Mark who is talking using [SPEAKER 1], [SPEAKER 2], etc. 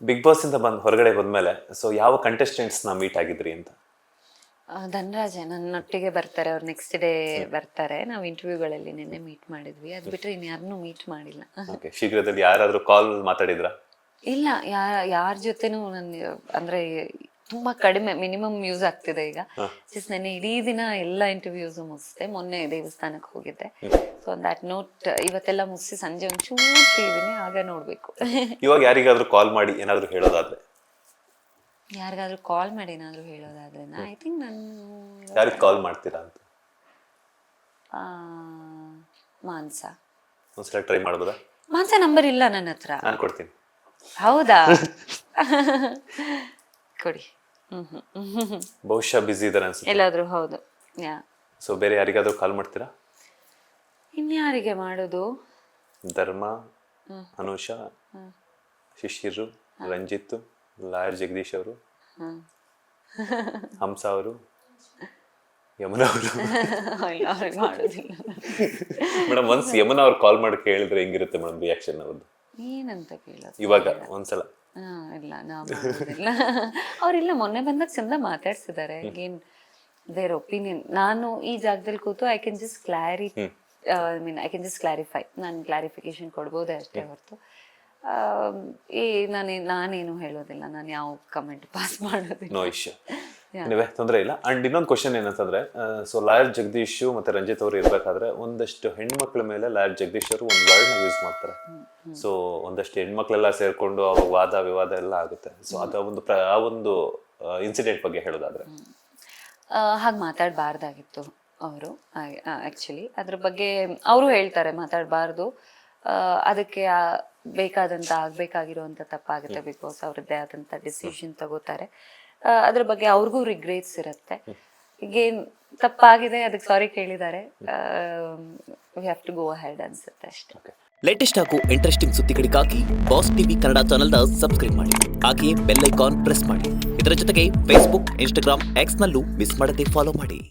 [SPEAKER 1] Big boss ಇಂದ ಹೊರಗಡೆ ಬಂದ್ಮೇಲೆ ಸೊ ಯಾವ ಕಂಟೆಸ್ಟೆಂಟ್ಸ್ ನ ಮೀಟ್ ಆಗಿದ್ರಿ ಅಂತ?
[SPEAKER 2] ಧನರಾಜ ನನ್ನೊಟ್ಟಿಗೆ ಬರ್ತಾರೆ, ಅವ್ರು ನೆಕ್ಸ್ಟ್ ಡೇ ಬರ್ತಾರೆ. ನಾವು ಇಂಟರ್ವ್ಯೂಗಳಲ್ಲಿ ನಿನ್ನೆ ಮೀಟ್ ಮಾಡಿದ್ವಿ. ಅದು ಬಿಟ್ಟರೆ ಇನ್ಯಾರನ್ನೂ ಮೀಟ್ ಮಾಡಿಲ್ಲ.
[SPEAKER 1] ಓಕೆ, ಶೀಘ್ರದಲ್ಲಿ ಯಾರಾದ್ರೂ ಕಾಲ್ ಮಾತಾಡಿದ್ರಾ?
[SPEAKER 2] ಇಲ್ಲ, ಯಾರ ಜೊತೆನೂ ನನ್ನ ಅಂದ್ರೆ ತುಂಬಾ ಕಡಿಮೆ, ಮಿನಿಮಮ್ ಯೂಸ್ ಆಗ್ತಿದೆ ಈಗ. ಜಸ್ಟ್ ನೆನ್ನೆ ಇಡೀ ದಿನ ಎಲ್ಲ ಇಂಟರ್ವ್ಯೂಸ್ ಮುಗಿಸ್ದೆ. ಮೊನ್ನೆ ದೇವಸ್ಥಾನಕ್ಕೆ ಹೋಗಿದ್ದೆ. ಸೊ ದಟ್ ನೋಟ್ ಇವತ್ತೆಲ್ಲ ಮುಗಿಸಿ ಸಂಜೆ ಒಂಚೂರು ಫ್ರೀ ಇದೀನಿ, ಆಗ ನೋಡ್ಬೇಕು.
[SPEAKER 1] ಇವಾಗ ಯಾರಿಗಾದ್ರೂ ಕಾಲ್ ಮಾಡಿ ಏನಾದ್ರು ಹೇಳೋದಾದ್ರೆ?
[SPEAKER 2] ಯಾರಿಗಾದ್ರೂ ಕಾಲ್ ಮಾಡಿ ಏನಾದ್ರು ಹೇಳೋದಾದ್ರೆ ಐ ಥಿಂಕ್ ನಾನು
[SPEAKER 1] ಯಾರಿಗೆ ಕಾಲ್ ಮಾಡ್ತೀರಾ ಅಂತ?
[SPEAKER 2] ಮಾನ್ಸ.
[SPEAKER 1] ಒಂದ್ಸಲ ಟ್ರೈ ಮಾಡ್ಬೋದಾ?
[SPEAKER 2] ಮಾನ್ಸ ನಂಬರ್ ಇಲ್ಲ ನನ್ನ ಹತ್ರ.
[SPEAKER 1] ನಾನು ಕೊಡ್ತೀನಿ.
[SPEAKER 2] ಹೌದಾ? ಕೊಡಿ.
[SPEAKER 1] ಬಹುಶಃ ಬಿಸಿ ಇದಾರೆ ಅನ್ಸುತ್ತೆ
[SPEAKER 2] ಎಲ್ಲಾದ್ರೂ. ಹೌದು.
[SPEAKER 1] ಸೊ ಬೇರೆ ಯಾರಿಗಾದ್ರೂ ಕಾಲ್ ಮಾಡ್ತೀರಾ?
[SPEAKER 2] ಇನ್ಯಾರಿಗೆ ಮಾಡೋದು?
[SPEAKER 1] ಧರ್ಮ, ಅನುಷಾ, ಶಿಶಿರು, ರಂಜಿತ್, ಲಾಯರ್ ಜಗದೀಶ್ ಅವರು, ಹಂಸ ಅವರು, ಯಮುನಾ ಅವರು.
[SPEAKER 2] ಅವ್ರಿಗೆ ಮಾಡೋದಿಲ್ಲ.
[SPEAKER 1] ಮೇಡಮ್, ಒನ್ಸ್ ಯಮುನಾ ಅವ್ರು ಕಾಲ್ ಮಾಡಿ ಕೇಳಿದ್ರೆ ಹೆಂಗಿರುತ್ತೆ ಮೇಡಮ್ ರಿಯಾಕ್ಷನ್ ಅವ್ರದ್ದು?
[SPEAKER 2] ಏನಂತ ಕೇಳೋದು
[SPEAKER 1] ಇವಾಗ ಒಂದ್ಸಲ?
[SPEAKER 2] ಇಲ್ಲ, ನಾವು ಮಾಡೋದಿಲ್ಲ. ಅವ್ರಿಲ್ಲ, ಮೊನ್ನೆ ಬಂದಾಗ ಚಂದ ಮಾತಾಡ್ಸಿದ್ದಾರೆ. ಏನ್ ದೇರ್ ಒಪಿನಿಯನ್. ನಾನು ಈ ಜಾಗದಲ್ಲಿ ಕೂತು ಐ ಕ್ಯಾನ್ ಜಸ್ಟ್ ಕ್ಲಾರಿಫೈ. ನಾನು ಕ್ಲಾರಿಫಿಕೇಶನ್ ಕೊಡ್ಬೋದೇ ಅಷ್ಟೇ ಹೊರತು ನಾನೇನು ಹೇಳೋದಿಲ್ಲ. ನಾನು ಯಾವ ಕಮೆಂಟ್ ಪಾಸ್ ಮಾಡೋದಿಲ್ಲ.
[SPEAKER 1] ನೋ ಇಶ್ಯೂ, ತೊಂದರೆ ಇಲ್ಲ. ಅಂಡ್ ಇನ್ನೊಂದು ಕ್ವಶನ್ ಏನಂತಂದ್ರೆ, ಸೊ ಲಾಯರ್ ಜಗದೀಶ್ ಮತ್ತೆ ರಂಜಿತ್ ಅವರು ಇರ್ಬೇಕಾದ್ರೆ ಒಂದಷ್ಟು ಹೆಣ್ಮಕ್ಳ ಮೇಲೆ ಲಾಯರ್ ಜಗದೀಶ್ ಅವರು ಒಂದು ವರ್ಡ್ ನ ಯೂಸ್ ಮಾಡ್ತಾರೆ. ಸೊ ಒಂದಷ್ಟು ಹೆಣ್ಮಕ್ಳೆಲ್ಲ ಸೇರ್ಕೊಂಡು ಅವಾಗ ವಾದ ವಿವಾದ ಎಲ್ಲ ಆಗುತ್ತೆ. ಸೊ ಆ ಒಂದು ಇನ್ಸಿಡೆಂಟ್ ಬಗ್ಗೆ ಹೇಳೋದಾದ್ರೆ?
[SPEAKER 2] ಹಾಗೆ ಮಾತಾಡಬಾರ್ದಾಗಿತ್ತು ಅವರು. ಆಕ್ಚುಲಿ ಅದ್ರ ಬಗ್ಗೆ ಅವರು ಹೇಳ್ತಾರೆ ಮಾತಾಡಬಾರ್ದು, ಅದಕ್ಕೆ ಬೇಕಾದಂತ ಆಗ್ಬೇಕಾಗಿರುವಂತ ತಪ್ಪಾಗುತ್ತೆ. ಬಿಕಾಸ್ ಅವ್ರದ್ದೇ ಆದಂತ ಡಿಸಿಷನ್ ತಗೋತಾರೆ. ಅದ್ರ ಬಗ್ಗೆ ಅವ್ರಿಗೂ ರಿಗ್ರೆಟ್ಸ್ ಇರುತ್ತೆ. ಈಗೇನ್ ತಪ್ಪಾಗಿದೆ, ಅದಕ್ಕೆ ಸಾರಿ ಕೇಳಿದ್ದಾರೆ, we have to go ahead ಅನ್ಸುತ್ತೆ ಅಷ್ಟೇ.
[SPEAKER 3] ಲೇಟೆಸ್ಟ್ ಹಾಗೂ ಇಂಟ್ರೆಸ್ಟಿಂಗ್ ಸುದ್ದಿಗಳಿಗಾಗಿ ಬಾಸ್ ಟಿವಿ ಕನ್ನಡ ಚಾನೆಲ್ನ ಸಬ್ಸ್ಕ್ರೈಬ್ ಮಾಡಿ. ಹಾಗೆಯೇ ಬೆಲ್ ಐಕಾನ್ ಪ್ರೆಸ್ ಮಾಡಿ. ಇದರ ಜೊತೆಗೆ ಫೇಸ್ಬುಕ್, ಇನ್ಸ್ಟಾಗ್ರಾಮ್, ಎಕ್ಸ್ ನಲ್ಲೂ ಮಿಸ್ ಮಾಡದೆ ಫಾಲೋ ಮಾಡಿ.